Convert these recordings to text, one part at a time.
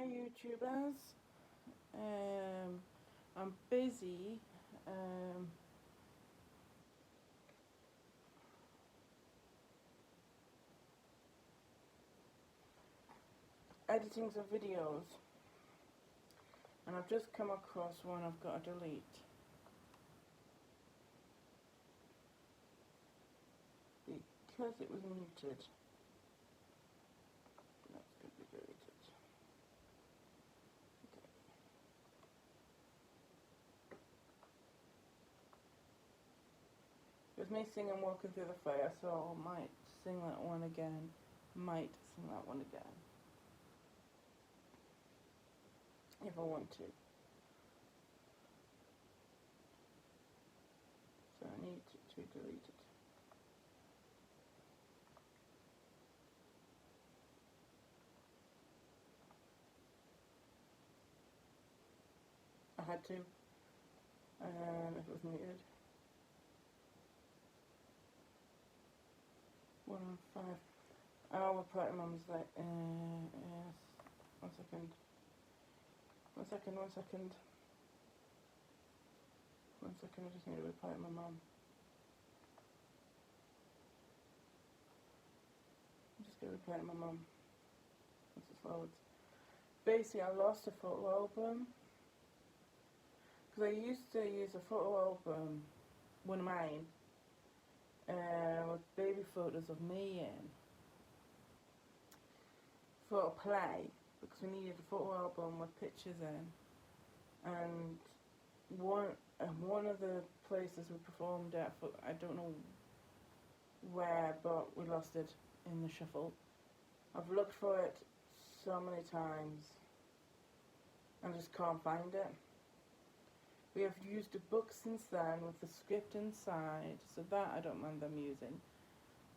Hi YouTubers, I'm busy editing some videos, and I've just come across one I've got to delete because it was muted. That's going to be deleted. Okay. It was me singing Walking Through the Fire, so I might sing that one again. If I want to. So I need to delete it. I had to, if it was muted. 115. Oh, my party mum's like, yes. 1 second. 1 second, 1 second. 1 second, I just need to reply to my mum. I'm just going to reply to my mum. Once it loads. Basically, I lost a photo album. Because I used to use a photo album, one of mine, with baby photos of me in. For a play. Because we needed a photo album with pictures in. And one of the places we performed at, I don't know where, but we lost it in the shuffle. I've looked for it so many times and just can't find it. We have used a book since then with the script inside, so that I don't mind them using.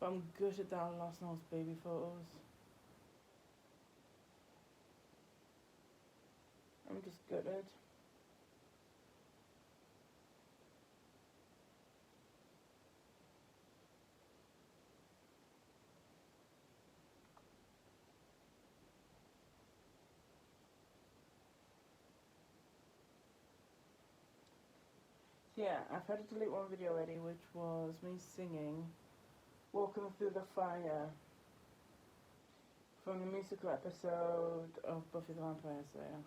But I'm gutted that I lost those baby photos. I'm just gutted. Yeah, I've had to delete one video already, which was me singing Walking Through the Fire from the musical episode of Buffy the Vampire Slayer.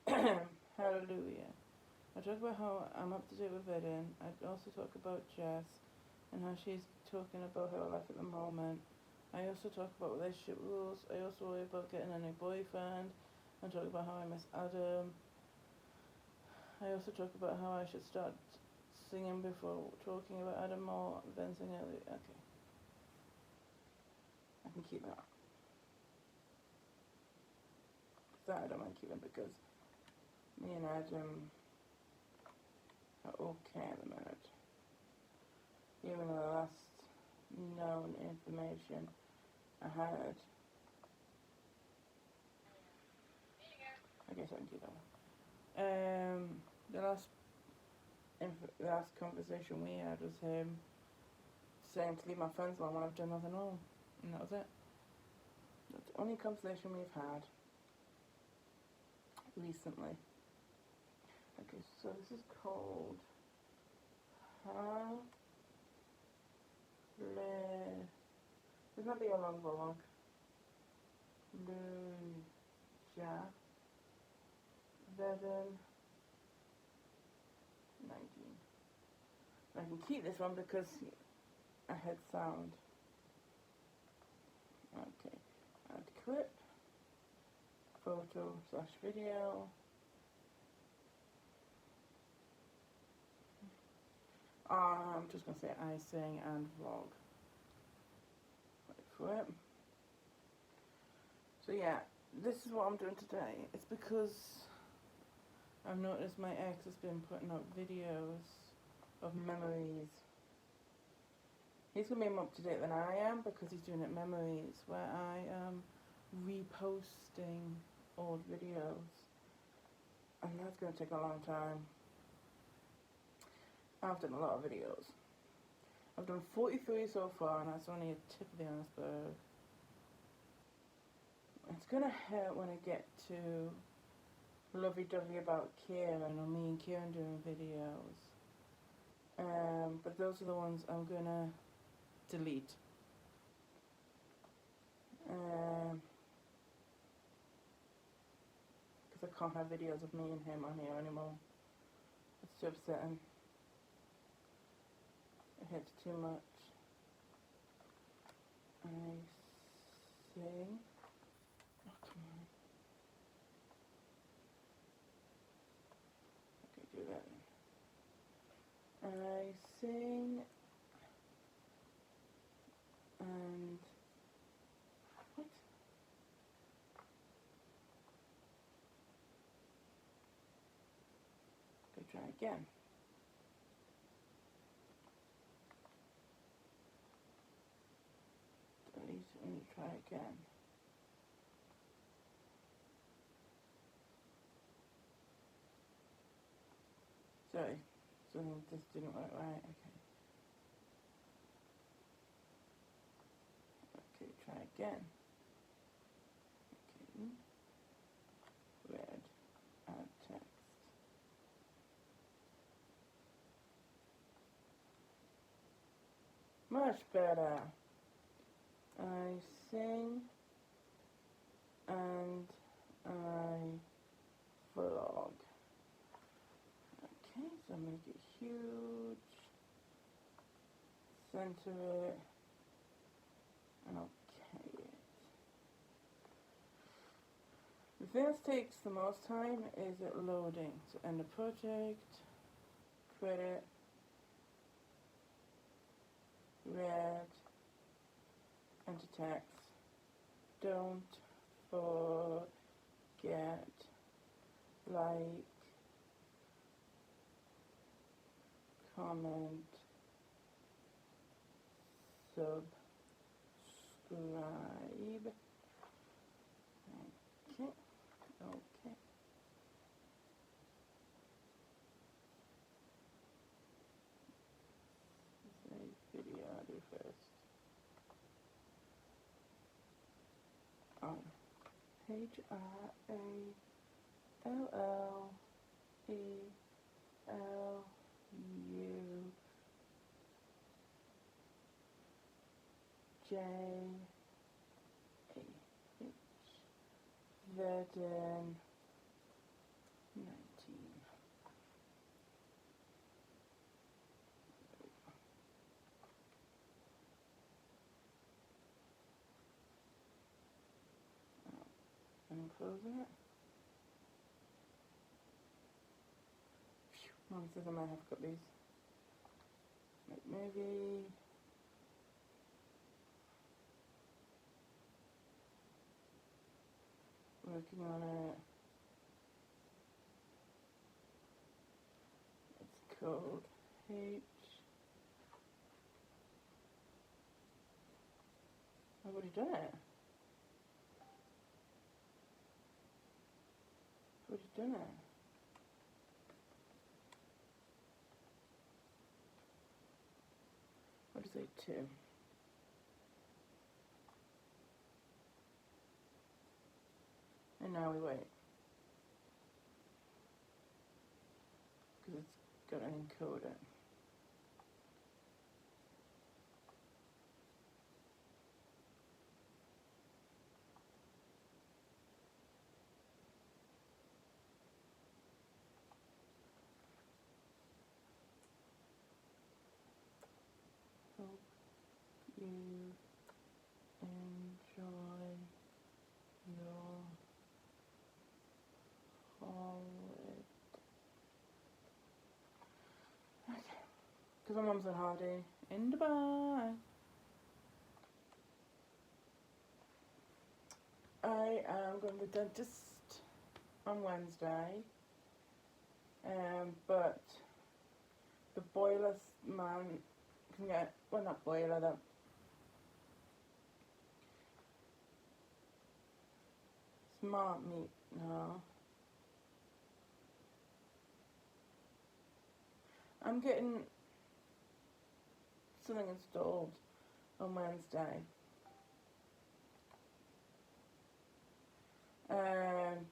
Okay. Hallelujah. I talk about how I'm up to date with Eden. I also talk about Jess and how she's talking about her life at the moment. I also talk about relationship rules. I also worry about getting a new boyfriend. I talk about how I miss Adam. I also talk about how I should start singing before talking about Adam more than singing earlier. Okay. I can keep that. That I don't mind keeping because me and Adam are okay at the minute. Even the last known information I had. I guess I can do that one. The last conversation we had was him saying to leave my friends alone when I've done nothing wrong, and that was it. That's the only conversation we've had recently. Okay, so this is called There's not be a long vlog. Luja Veden 19. I can keep this one because I had sound. Okay, add clip, photo/video. I'm just gonna say I sing and vlog. Wait for it. So yeah, this is what I'm doing today. It's because I've noticed my ex has been putting up videos of memories. He's going to be more up to date than I am because he's doing it memories, where I am reposting old videos. And that's going to take a long time. I've done a lot of videos. I've done 43 so far, and that's only a tip of the iceberg. It's going to hurt when I get to lovey-dovey about Kieran, or me and Kieran doing videos. But those are the ones I'm going to delete. Because I can't have videos of me and him on here anymore. It's too upsetting. It hits too much. I sing. Oh, come on. Okay, do that then. I sing and what? Go try again. Delete and try again. Sorry, something just didn't work right. Okay, try again. Okay, red, add text. Much better. I sing and I vlog. Okay, so make it huge, center it, and okay it. The thing that takes the most time is it loading. So end the project, credit, red, enter text. Don't forget like, comment, subscribe. Okay, okay. Save video audio first. On HRALLELUJAH Verdun 19. And closing it. Mom says I might have cut these. Like maybe working on it. It's called H. I've already done it. I've already done it. What is it, 2? And now we wait. Because it's got an encoder. Hope you enjoy your holiday. Okay. Because my mum's on holiday in Dubai. I am going to the dentist on Wednesday. But the boiler man, Yeah, well, not boiler, that smart meat, no. I'm getting something installed on Wednesday. Um,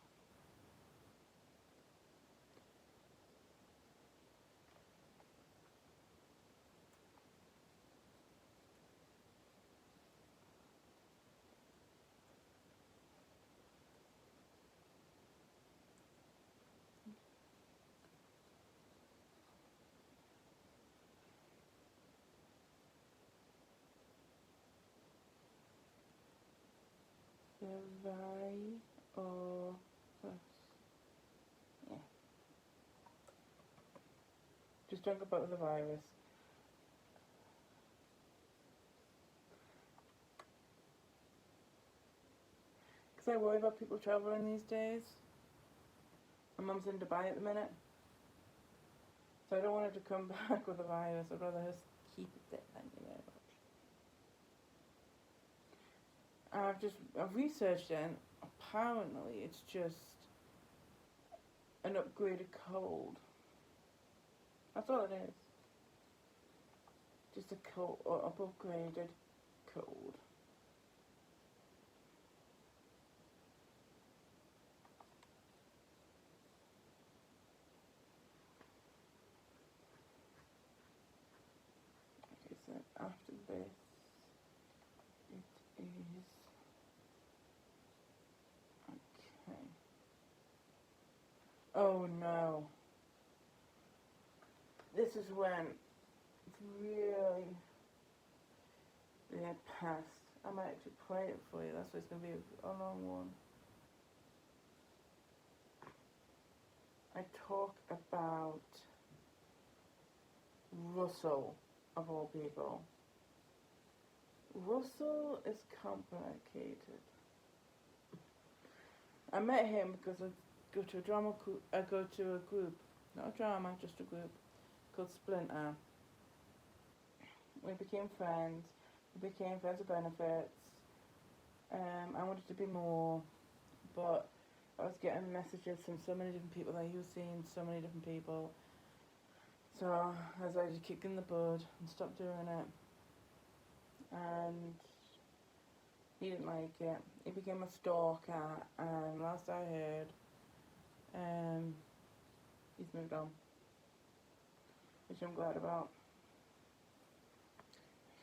Survey or plus, yeah. Just talk about the virus. Because I worry about people travelling these days. My mum's in Dubai at the minute. So I don't want her to come back with a virus. I'd rather her keep it there. Thank you very much. I've researched it, and apparently it's just an upgraded cold. That's all it is. Just a cold, or upgraded cold. Okay, so after this, it is okay. Oh no. This is when it's really being passed. I might actually play it for you. That's why it's going to be a long one. I talk about Russell, of all people. Russell is complicated. I met him because I go to a drama. I go to a group, not a drama, just a group called Splinter. We became friends. We became friends with benefits. I wanted to be more, but I was getting messages from so many different people that he was seeing so many different people. So I decided to kick in the bud and stop doing it. And he didn't like it. He became a stalker, and last I heard, he's moved on, which I'm glad about.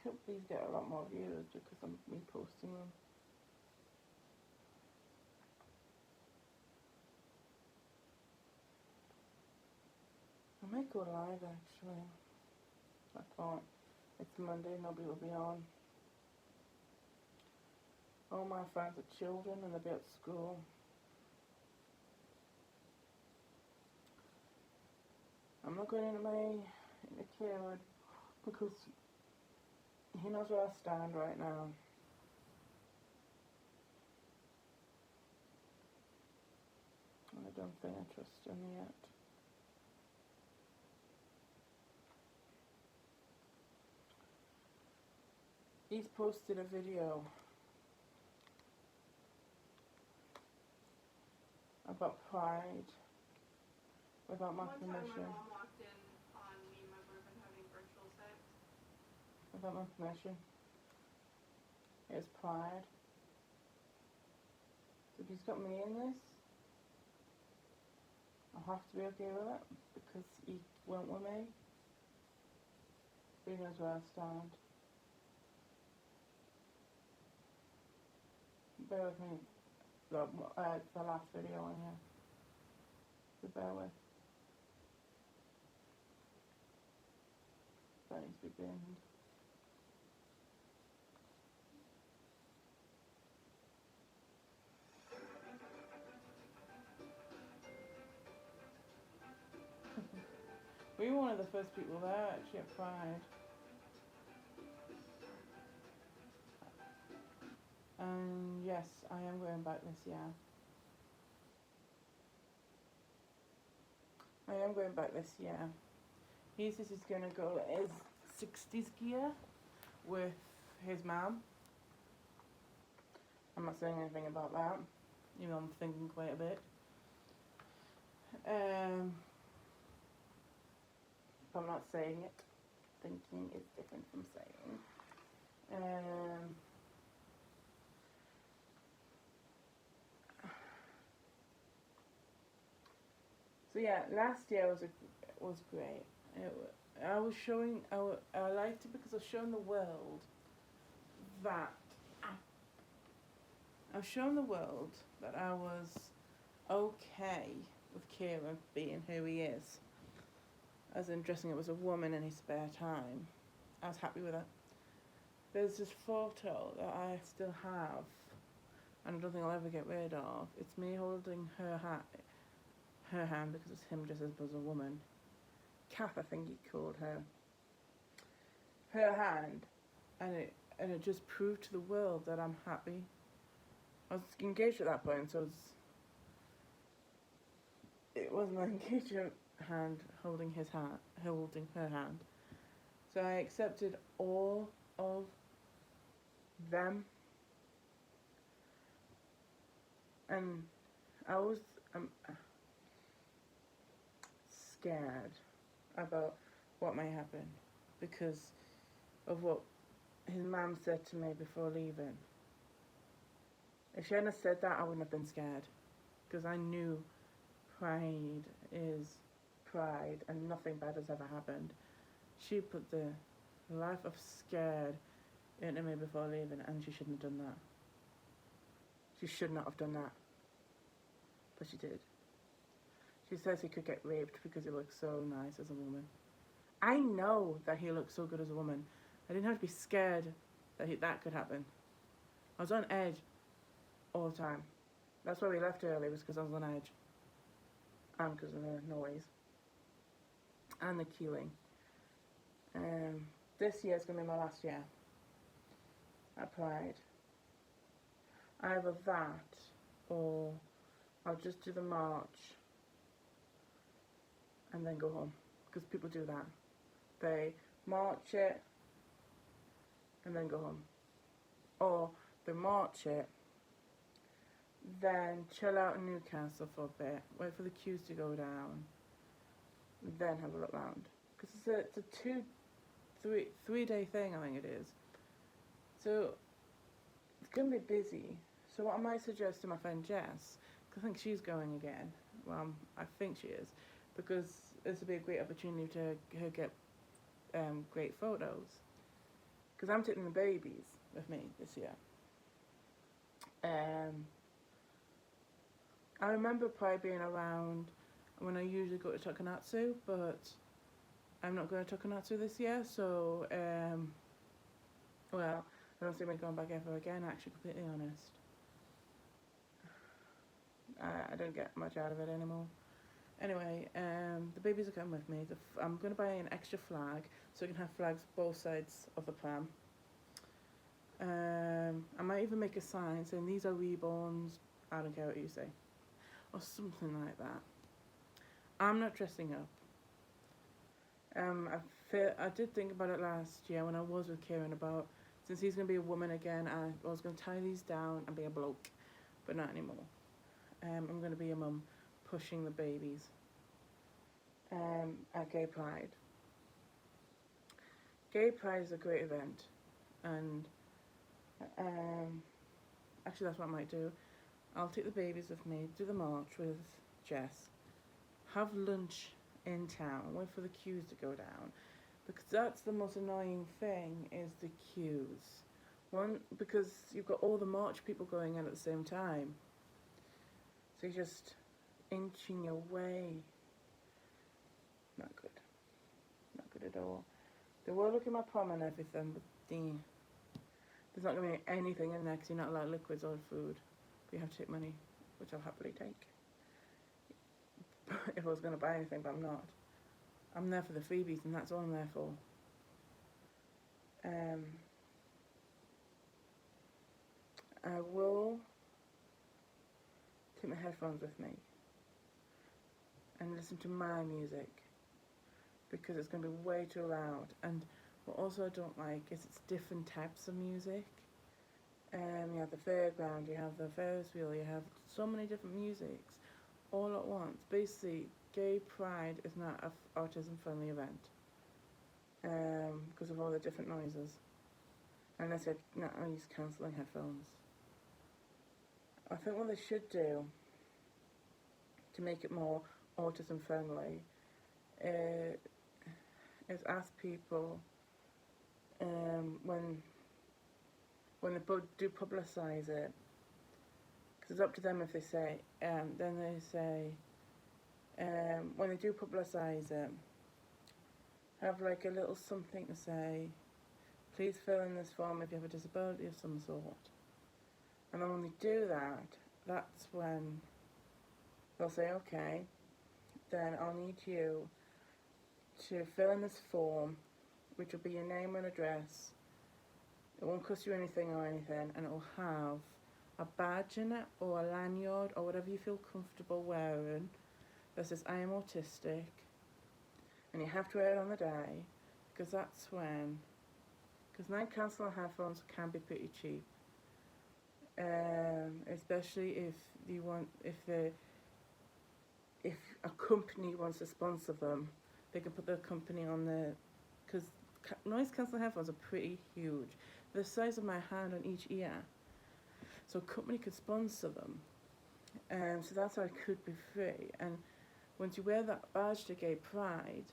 I hope these get a lot more views because I'm reposting them. I might go live actually. I thought it's Monday, nobody will be on. All my friends are children and they'll be at school. I'm not going into Kaywood because he knows where I stand right now. And I don't think I trust him yet. He's posted a video about Pride without my permission. One time my mom walked in on me and my boyfriend having virtual sex. Without my permission. It's Pride. So if he's got me in this, I'll have to be okay with it because he went with me. He knows where I stand. Bear with me. The last video on here. So bear with. That needs to be binned. We were one of the first people there actually at Pride. And yes, I am going back this year. I am going back this year. He says he's going to go his 60s gear with his mum. I'm not saying anything about that, even though I'm thinking quite a bit. But I'm not saying it. Thinking is different from saying. So yeah, last year was great. I was showing I liked it because I was showing the world that I was okay with Kieran being who he is, as in dressing up as a woman in his spare time. I was happy with it. There's this photo that I still have, and I don't think I'll ever get rid of. It's me holding her hand because it's him dressed as a woman. Kath, I think he called her. Her hand, and it just proved to the world that I'm happy. I was engaged at that point, so it was my engagement hand holding her hand. So I accepted all of them, and I was scared about what may happen because of what his mum said to me before leaving. If she hadn't said that, I wouldn't have been scared, because I knew pride is pride and nothing bad has ever happened. She put the life of scared into me before leaving, and she shouldn't have done that. She should not have done that, but she did. She says he could get raped because he looks so nice as a woman. I know that he looks so good as a woman. I didn't have to be scared that could happen. I was on edge all the time. That's why we left early, was because I was on edge. And because of the noise. And the queuing. This year's going to be my last year at Pride. Either that, or I'll just do the march and then go home. Because people do that. They march it and then go home. Or they march it, then chill out in Newcastle for a bit, wait for the queues to go down, then have a look round. Because it's a 3-day thing, I think it is. So it's going to be busy. So what I might suggest to my friend Jess, because I think she's going again, well, I think she is, because this would be a great opportunity to her get great photos. Because I'm taking the babies with me this year. I remember Pride being around when I usually go to Tokonatsu, but I'm not going to Tokonatsu this year, so, well, I don't see me going back ever again, actually, completely honest. I don't get much out of it anymore. Anyway, the babies are coming with me. I'm going to buy an extra flag, so we can have flags both sides of the pram. I might even make a sign saying these are reborns, I don't care what you say, or something like that. I'm not dressing up. I did think about it last year when I was with Kieran about, since he's going to be a woman again, I was going to tie these down and be a bloke, but not anymore. I'm going to be a mum pushing the babies at Gay Pride. Gay Pride is a great event, and actually that's what I might do. I'll take the babies with me, do the march with Jess, have lunch in town, wait for the queues to go down, because that's the most annoying thing, is the queues. One, because you've got all the march people going in at the same time, so you're just inching your way. Not good. Not good at all. They will look at my prom and everything, but there's not going to be anything in there because you're not allowed liquids or food. But you have to take money, which I'll happily take. If I was going to buy anything, but I'm not. I'm there for the freebies, and that's all I'm there for. I will take my headphones with me and listen to my music, because it's going to be way too loud. And What also I don't like is it's different types of music. You have the fairground, you have the Ferris wheel, you have so many different musics all at once. Basically, Gay Pride is not an autism friendly event because of all the different noises. And they said noise cancelling headphones. I think what they should do to make it more autism friendly is ask people when they do publicise it, because it's up to them if they say, then they say, when they do publicise it, have like a little something to say, please fill in this form if you have a disability of some sort. And then when they do that, that's when they'll say, okay, then I'll need you to fill in this form, which will be your name and address. It won't cost you anything or anything, and it will have a badge in it or a lanyard or whatever you feel comfortable wearing that says I am autistic, and you have to wear it on the day, because that's when, because night cancelling headphones can be pretty cheap, especially if a company wants to sponsor them, they can put their company on the, because noise cancelling headphones are pretty huge. They're the size of my hand on each ear. So a company could sponsor them. So that's how it could be free. And once you wear that badge to Gay Pride,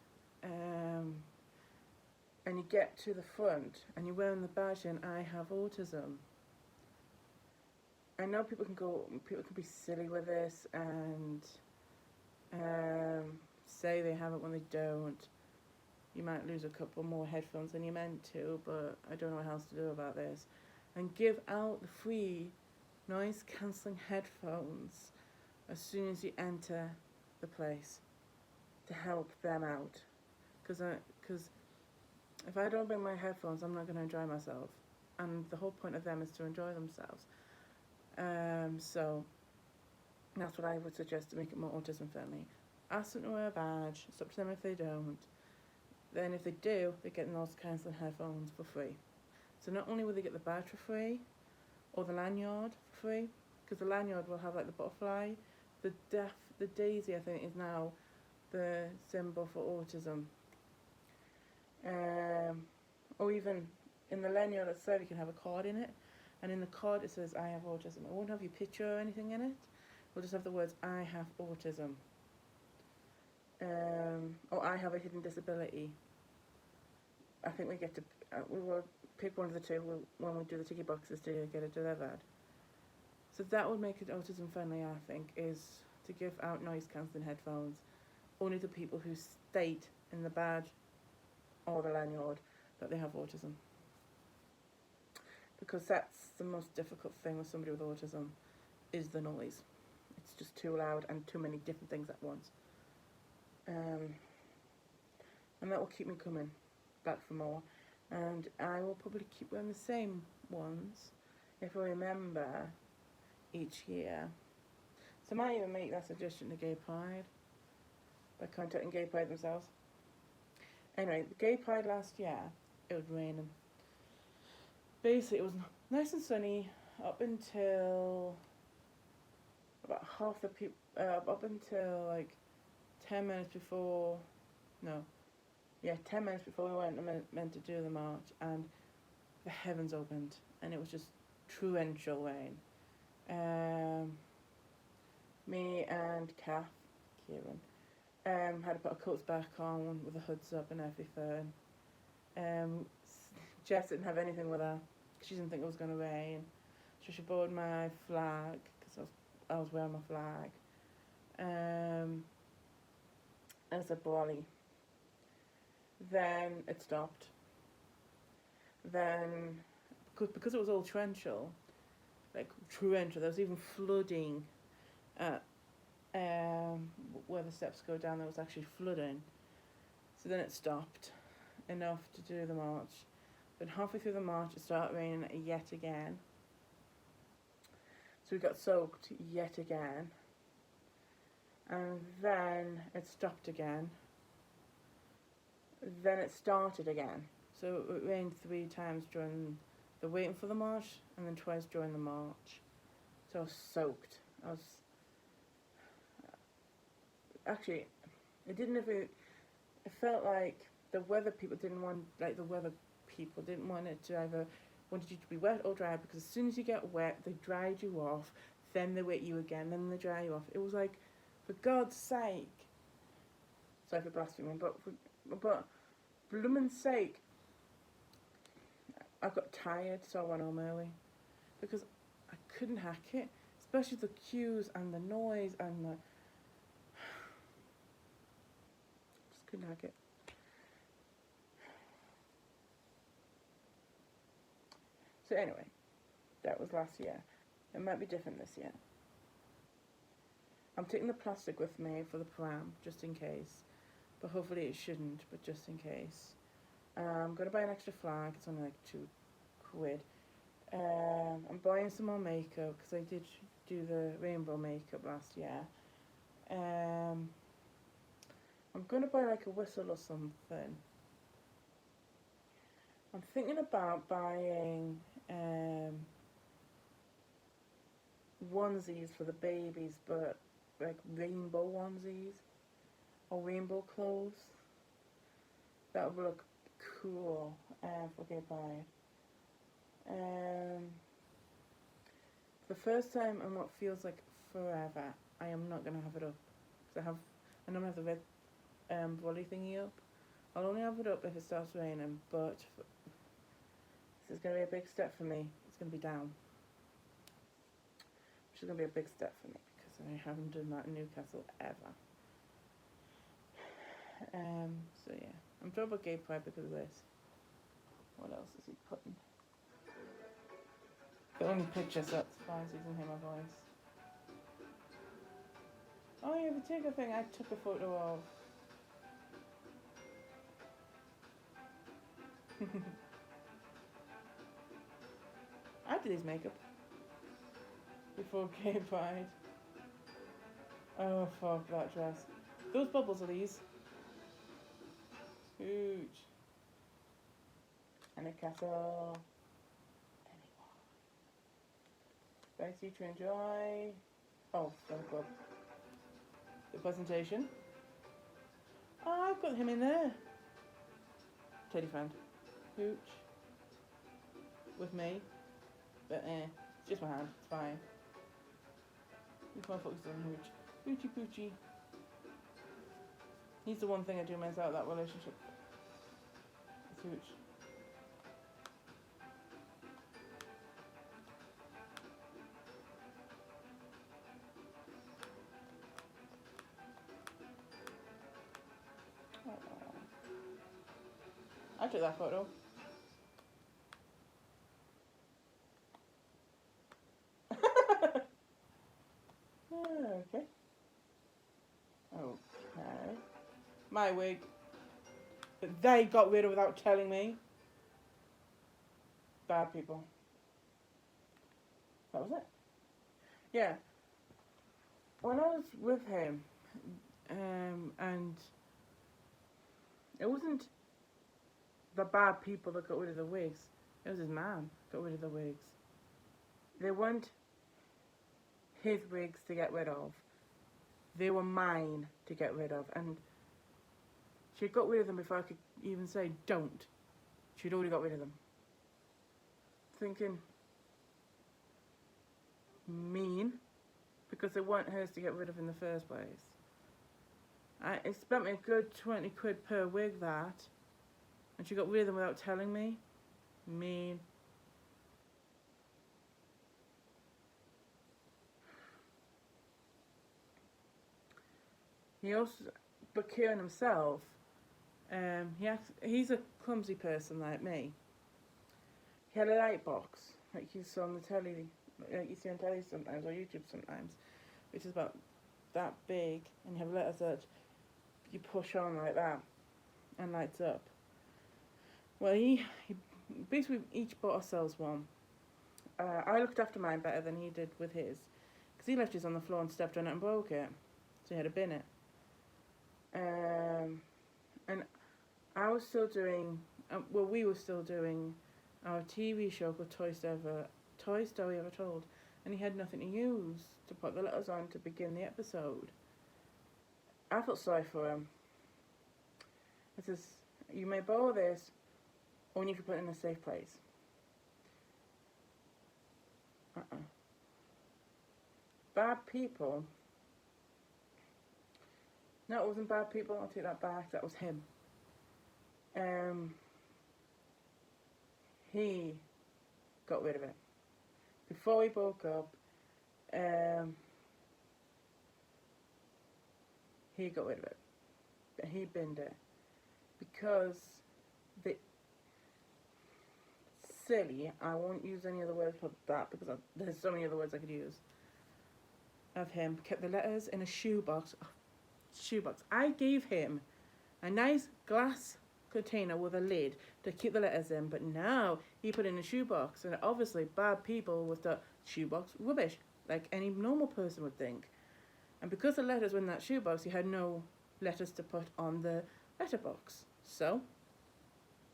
and you get to the front and you're wearing the badge and I have autism. I know people can be silly with this and say they have it when they don't. You might lose a couple more headphones than you meant to, but I don't know what else to do about this. And give out the free noise cancelling headphones as soon as you enter the place to help them out. Because if I don't bring my headphones, I'm not going to enjoy myself. And the whole point of them is to enjoy themselves. So that's what I would suggest to make it more autism friendly. Ask them to wear a badge. It's up to them if they don't. Then if they do, they get the noise cancelling headphones for free. So not only will they get the badge for free, or the lanyard for free, because the lanyard will have like the butterfly. The daisy, I think, is now the symbol for autism. Or even in the lanyard itself, you can have a card in it, and in the card it says I have autism. It won't have your picture or anything in it. It'll just have the words I have autism. Or I have a hidden disability. I think we get to we will pick one of the two when we do the ticky boxes to get it delivered. So that would make it autism friendly, I think, is to give out noise cancelling headphones only to people who state in the badge or the lanyard that they have autism. Because that's the most difficult thing with somebody with autism, is the noise. It's just too loud and too many different things at once. And that will keep me coming back for more. And I will probably keep wearing the same ones if I remember each year. So I might even make that suggestion to Gay Pride by contacting Gay Pride themselves. Anyway, the Gay Pride last year, it was raining. Basically, it was nice and sunny up until about half the people, up until like 10 minutes before, 10 minutes before we went meant to do the march, and the heavens opened, and it was just torrential rain. Me and Kieran, had to put our coats back on with the hoods up and everything. Jess didn't have anything with her, she didn't think it was going to rain, so she borrowed my flag, because I was wearing my flag. And I said, Brawley. Then it stopped. Then, because it was all torrential, there was even flooding at where the steps go down. There was actually flooding. So then it stopped enough to do the march. Then halfway through the march, it started raining yet again. So we got soaked yet again. And then it stopped again. Then it started again. So it rained 3 times during the waiting for the march, and then twice during the march. So I was soaked. Actually, it didn't ever. It felt like the weather people didn't want, like the weather people didn't want it to either wanted you to be wet or dry, because as soon as you get wet, they dried you off, then they wet you again, then they dry you off. It was like, for God's sake. Sorry for blaspheming, but blooming sake, I got tired, so I went home early because I couldn't hack it, especially the queues and the noise and the. Just couldn't hack it. So anyway, that was last year. It might be different this year. I'm taking the plastic with me for the pram, just in case. But hopefully it shouldn't, but just in case. I'm going to buy an extra flag. It's only like £2. I'm buying some more makeup, because I did do the rainbow makeup last year. I'm going to buy like a whistle or something. I'm thinking about buying onesies for the babies, but like rainbow onesies or rainbow clothes. That would look cool. Okay, bye. The first time in what feels like forever, I am not gonna have it up, because I don't have the red volley thingy up. I'll only have it up if it starts raining, but this is gonna be a big step for me. It's gonna be down, which is gonna be a big step for me because I haven't done that in Newcastle ever. So yeah, I'm talking about Gay Pride because of this. What else is he putting? The only picture, so that's fine, so you can hear my voice. Oh yeah, the tiger thing I took a photo of. I did his makeup before Gay Pride. Oh fuck that dress. Those bubbles are these. Huge. And a castle. Nice you to enjoy. Oh, thank God. The presentation. Oh, I've got him in there. Teddy friend. Hooch. With me. But it's just my hand. It's fine. These motherfuckers on Hooch. Hoochie poochie. He's the one thing I do miss out of that relationship. It's Hooch. I took that photo. Okay. Okay. My wig. That they got rid of without telling me. Bad people. That was it. Yeah. When I was with him, and it wasn't the bad people that got rid of the wigs. It was his man got rid of the wigs. They weren't his wigs to get rid of. They were mine to get rid of. And she got rid of them before I could even say don't. She'd already got rid of them. Thinking, mean, because they weren't hers to get rid of in the first place. It spent me a good 20 quid per wig, that. And she got rid of them without telling me. Mean. He also, but Kieran himself, he's a clumsy person like me. He had a light box, like you saw on the telly, like you see on telly sometimes, or YouTube sometimes, which is about that big, and you have letters that you push on like that, and lights up. Well, he basically each bought ourselves one. I looked after mine better than he did with his, because he left his on the floor and stepped on it and broke it, so he had to bin it. And I was still doing well, we were still doing our TV show called Toy Story Ever Told, and he had nothing to use to put the letters on to begin the episode. I felt sorry for him. I says, you may borrow this, or you can put it in a safe place. Bad people. No, it wasn't bad people. I'll take that back. That was him. He got rid of it. Before we broke up, he got rid of it. He binned it. Because silly, I won't use any other words for that because there's so many other words I could use, of him, kept the letters in a shoebox. I gave him a nice glass container with a lid to keep the letters in, but now he put it in a shoebox, and obviously bad people would thought shoebox rubbish, like any normal person would think. And because the letters were in that shoebox, he had no letters to put on the letterbox, so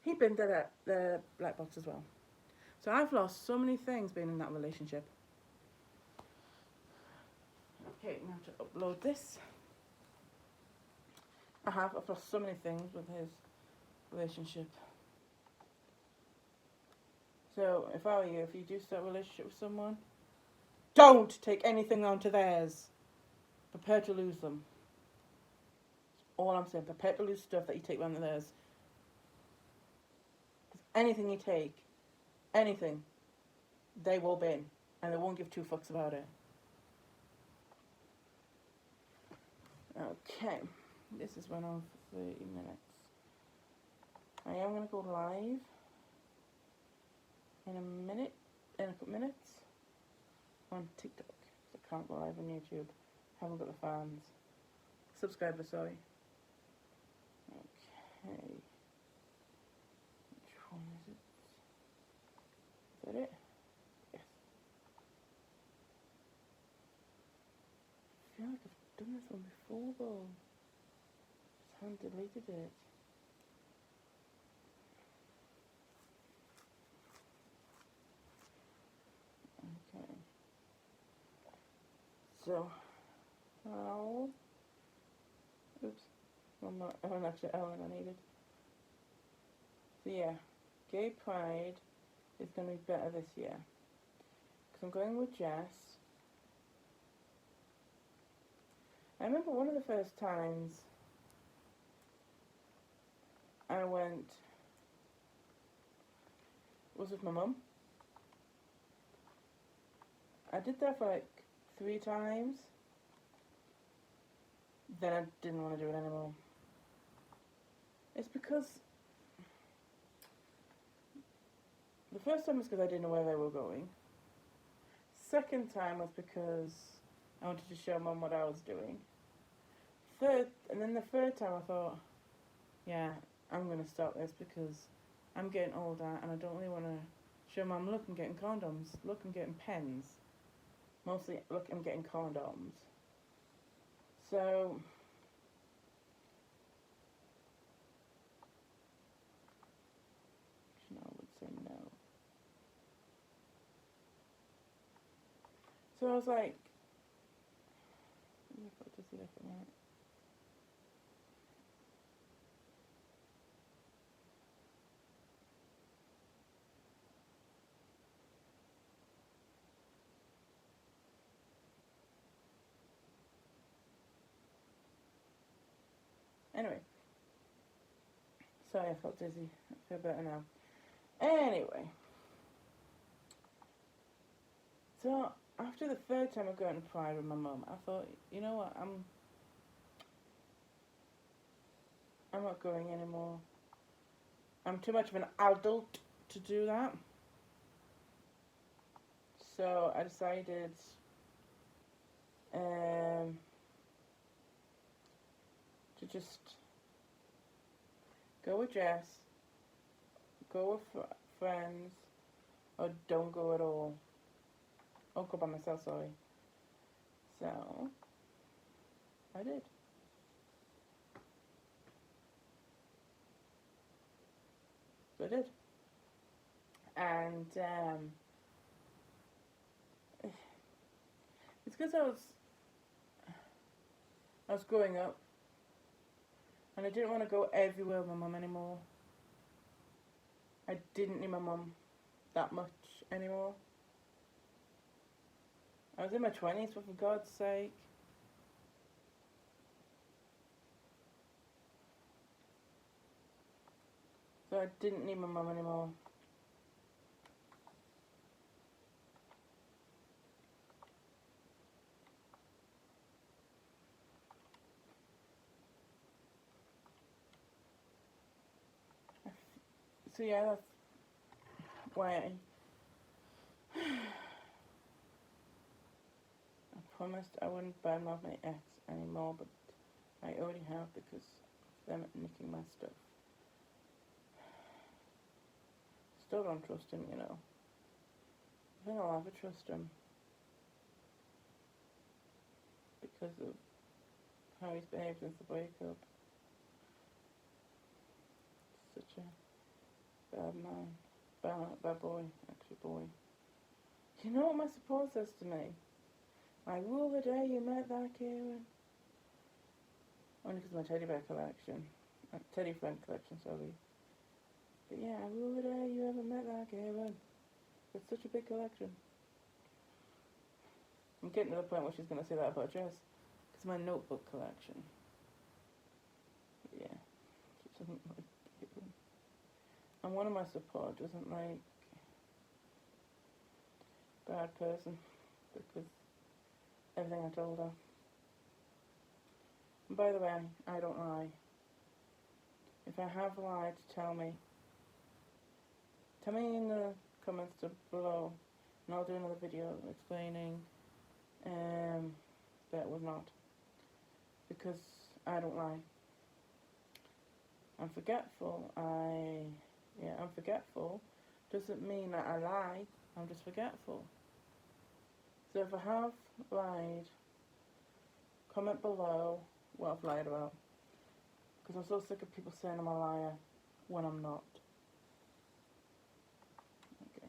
he binned the black box as well. So I've lost so many things being in that relationship. Okay, now to upload this. I've lost so many things with his relationship. So if I were you, if you do start a relationship with someone, don't take anything onto theirs. Prepare to lose them. That's all I'm saying. Prepare to lose stuff that you take onto theirs. Because anything you take, anything, they will bin, and they won't give two fucks about it. Okay, this has went on for 30 minutes. I am going to go live in a couple minutes, on TikTok. I can't go live on YouTube. Haven't got the fans. Subscribers, sorry. Okay. Which one is it? Is that it? Yes. I feel like I've done this one before though. Just haven't deleted it. Okay. So, how? Oops. One more. Oh, actually, element I needed. So yeah, Gay Pride is going to be better this year. Because I'm going with Jess. I remember one of the first times I went was with my mum. I did that for like 3 times. Then I didn't want to do it anymore. It's because the first time was because I didn't know where they were going. Second time was because I wanted to show Mum what I was doing. And then the third time I thought, yeah, I'm going to stop this because I'm getting older and I don't really want to show Mum, look, I'm getting condoms, look, I'm getting pens. Mostly, look, I'm getting condoms. So, I would say no. So I was like, let me put this here for a minute. Anyway. Sorry, I felt dizzy. I feel better now. Anyway. So, after the third time of going to Pride with my mum, I thought, you know what, I'm not going anymore. I'm too much of an adult to do that. So, I decided to just go with Jess, go with friends, or don't go at all. Or go by myself, sorry. So, I did. I did. And it's because I was growing up, and I didn't want to go everywhere with my mum anymore. I didn't need my mum that much anymore. I was in my 20s, but for God's sake. So I didn't need my mum anymore. So yeah, that's why I promised I wouldn't badmouth my ex anymore, but I already have because of them nicking my stuff. Still don't trust him, you know. I think I'll ever trust him because of how he's behaved since the breakup. Such a bad man. Bad boy, actually boy. You know what my support says to me? I rule the day you met that Kieran. Only because of my teddy bear collection. Teddy friend collection, sorry. But yeah, I rule the day you ever met that Kieran. It's such a big collection. I'm getting to the point where she's going to say that about dress. Because my notebook collection. But yeah, she doesn't like Kieran. And one of my support doesn't like bad person. Because everything I told her. And by the way, I don't lie. If I have lied, tell me. Tell me in the comments below, and I'll do another video explaining that it was not. Because I don't lie. I'm forgetful. I'm forgetful. Doesn't mean that I lie. I'm just forgetful. So if I have lied, comment below what I've lied about. Because I'm so sick of people saying I'm a liar when I'm not. Okay,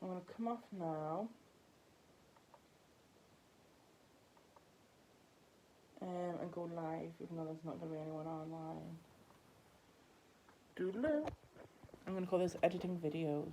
I'm going to come off now. And go live, even though there's not going to be anyone online. Doodaloo. I'm going to call this editing videos.